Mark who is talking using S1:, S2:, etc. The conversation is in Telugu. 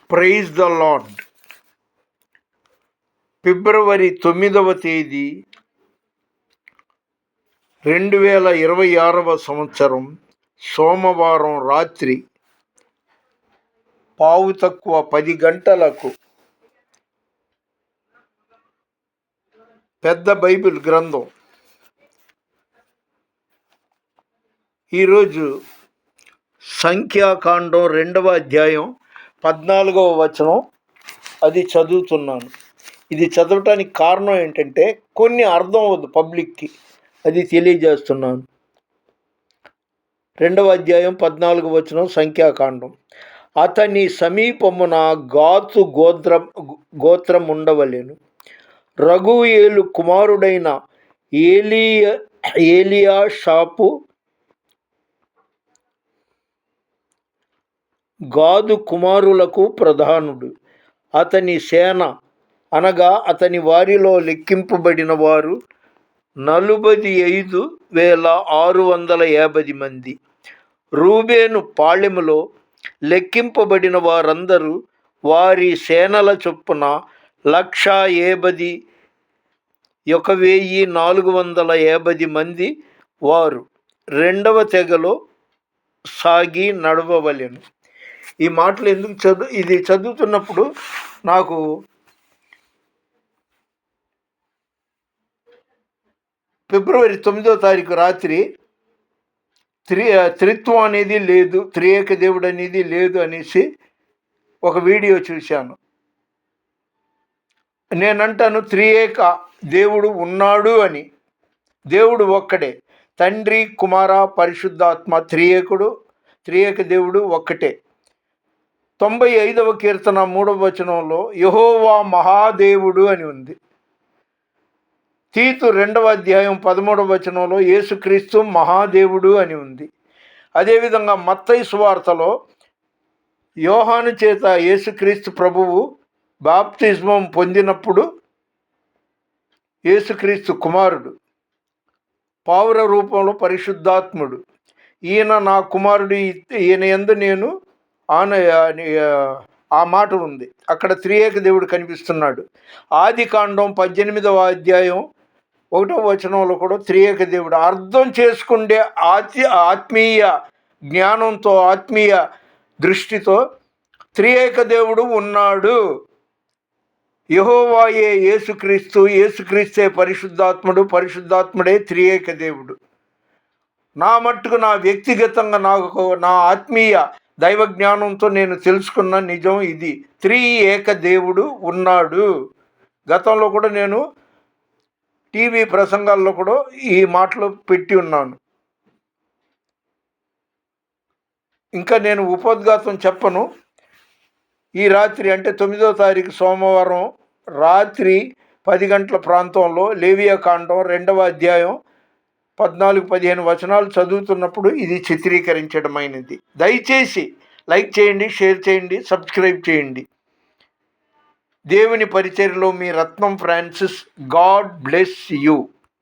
S1: Praise the lord. ఫిబ్రవరి 9వ తేదీ 2026 సంవత్సరం సోమవారం రాత్రి 10 గంటలకు పెద్ద బైబిల్ గ్రంథం ఈరోజు సంఖ్యాకాండం 2వ అధ్యాయం 14వ వచనం అది చదువుతున్నాను. ఇది చదవటానికి కారణం ఏంటంటే కొన్ని అర్థం అవ్వదు పబ్లిక్కి, అది తెలియజేస్తున్నాను. 2వ అధ్యాయం 14వ వచనం సంఖ్యాకాండం. అతని సమీపమున గాతు గోత్రం ఉండవలెను. రఘుయేలు కుమారుడైన ఏలియాషాపు గాదు కుమారులకు ప్రధానుడు. అతని సేన అనగా అతని వారిలో లెక్కింపబడిన వారు 45,650 మంది. రూబేను పాళెములో లెక్కింపబడిన వారందరూ వారి సేనల చొప్పున 151,450 మంది. వారు 2వ తెగలో సాగి నడవవలెను. ఈ మాటలు ఎందుకు ఇది చదువుతున్నప్పుడు నాకు ఫిబ్రవరి 9వ తారీఖు రాత్రి త్రిత్వం అనేది లేదు, త్రియేక దేవుడు అనేది లేదు అనేసి ఒక వీడియో చూశాను. నేనంటాను త్రియేక దేవుడు ఉన్నాడు అని. దేవుడు ఒక్కడే, తండ్రి కుమార పరిశుద్ధాత్మ త్రియేక దేవుడు ఒక్కటే. 95వ కీర్తన 3వ వచనంలో యెహోవా మహాదేవుడు అని ఉంది. తీతు 2వ అధ్యాయం 13వ వచనంలో యేసుక్రీస్తు మహాదేవుడు అని ఉంది. అదేవిధంగా మత్తయి సువార్తలో యోహాను చేత యేసుక్రీస్తు ప్రభువు బాప్తిస్మం పొందినప్పుడు యేసుక్రీస్తు కుమారుడు, పావుర రూపంలో పరిశుద్ధాత్ముడు, ఈయన నా కుమారుడు, ఈయన యందు నేను ఆ మాట ఉంది. అక్కడ త్రియేక దేవుడు కనిపిస్తున్నాడు. ఆదికాండం 18వ అధ్యాయం 1వ వచనంలో కూడా త్రియేక దేవుడు అర్థం చేసుకుంటే ఆత్మీయ జ్ఞానంతో, ఆత్మీయ దృష్టితో త్రియేక దేవుడు ఉన్నాడు. యెహోవాయే యేసుక్రీస్తే పరిశుద్ధాత్ముడు, పరిశుద్ధాత్ముడే త్రియేక దేవుడు. నా మట్టుకు నా వ్యక్తిగతంగా నా ఆత్మీయ దైవ జ్ఞానంతో నేను తెలుసుకున్న నిజం ఇది. త్రియేక దేవుడు ఉన్నాడు. గతంలో కూడా నేను టీవీ ప్రసంగాల్లో కూడా ఈ మాటలు పెట్టి ఉన్నాను. ఇంకా నేను ఉపోద్ఘాతం చెప్పను. ఈ రాత్రి అంటే 9వ తారీఖు సోమవారం రాత్రి 10 గంటల ప్రాంతంలో లేవియాకాండం 2వ అధ్యాయం 14-15 వచనాలు చదువుతున్నప్పుడు ఇది చిత్రీకరించడమైనది. దయచేసి లైక్ చేయండి, షేర్ చేయండి, సబ్స్క్రైబ్ చేయండి. దేవుని పరిచర్యలో మీ రత్నం ఫ్రాన్సిస్. God bless you.